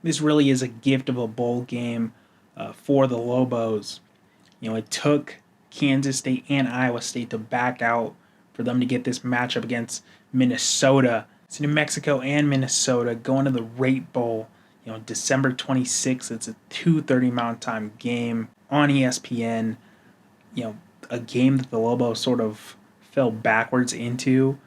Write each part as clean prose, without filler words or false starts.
This really is a gift of a bowl game for the Lobos. It took Kansas State and Iowa State to back out for them to get this matchup against Minnesota. So New Mexico and Minnesota going to the Rate Bowl, December 26th. It's a 2:30 Mountain Time game on ESPN. A game that the Lobos sort of fell backwards into.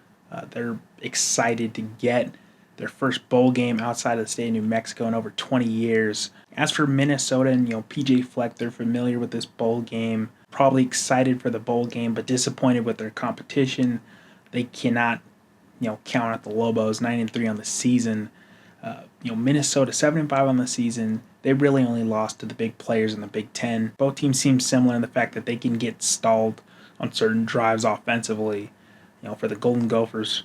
They're excited to get their first bowl game outside of the state of New Mexico in over 20 years. As for Minnesota and PJ Fleck, they're familiar with this bowl game. Probably excited for the bowl game, but disappointed with their competition. They cannot, count out the Lobos. 9-3 on the season. Minnesota 7-5 on the season. They really only lost to the big players in the Big Ten. Both teams seem similar in the fact that they can get stalled on certain drives offensively. For the Golden Gophers,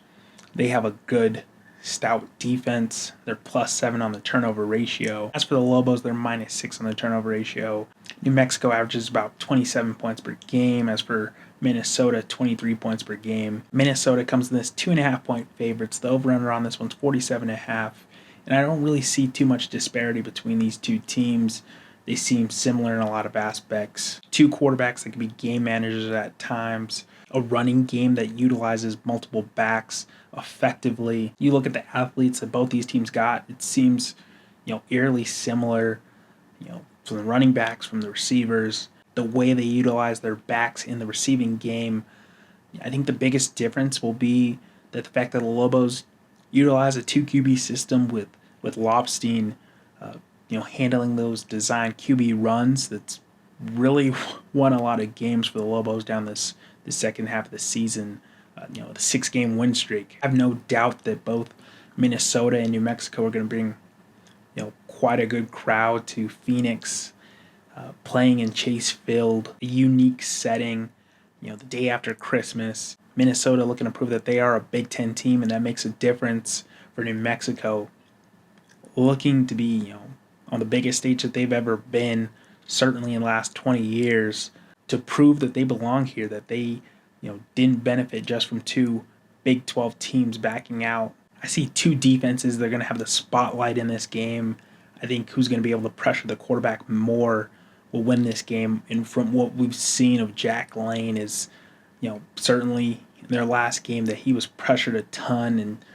they have a good, stout defense. They're +7 on the turnover ratio. As for the Lobos, they're -6 on the turnover ratio. New Mexico averages about 27 points per game. As for Minnesota, 23 points per game. Minnesota comes in this 2.5-point favorites. The over-under on this one's 47.5. And I don't really see too much disparity between these two teams. They seem similar in a lot of aspects. Two quarterbacks that can be game managers at times. A running game that utilizes multiple backs effectively. You look at the athletes that both these teams got, it seems, eerily similar, from the running backs, from the receivers, the way they utilize their backs in the receiving game. I think the biggest difference will be that the fact that the Lobos utilize a 2 QB system with Lobstein, handling those design QB runs. That's really won a lot of games for the Lobos down the second half of the season. The 6-game win streak. I have no doubt that both Minnesota and New Mexico are going to bring, quite a good crowd to Phoenix, playing in Chase Field, a unique setting. The day after Christmas. Minnesota looking to prove that they are a Big Ten team, and that makes a difference for New Mexico. Looking to be, on the biggest stage that they've ever been, certainly in the last 20 years, to prove that they belong here, that they, didn't benefit just from two Big 12 teams backing out. I see two defenses that are going to have the spotlight in this game. I think who's going to be able to pressure the quarterback more will win this game. And from what we've seen of Jack Lane is, certainly in their last game that he was pressured a ton, and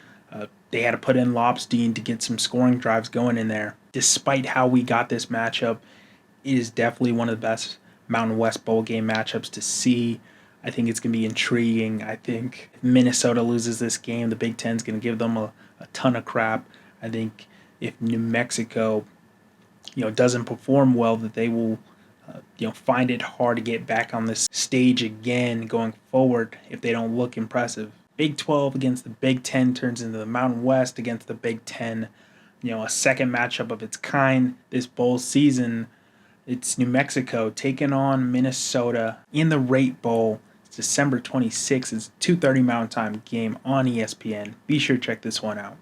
they had to put in Lobstein to get some scoring drives going in there. Despite how we got this matchup, it is definitely one of the best Mountain West Bowl game matchups to see. I think it's going to be intriguing. I think if Minnesota loses this game, the Big Ten's going to give them a ton of crap. I think if New Mexico, doesn't perform well, that they will, find it hard to get back on this stage again going forward if they don't look impressive. Big 12 against the Big 10 turns into the Mountain West against the Big 10. A second matchup of its kind this bowl season. It's New Mexico taking on Minnesota in the Rate Bowl. It's December 26th. It's a 2:30 Mountain Time game on ESPN. Be sure to check this one out.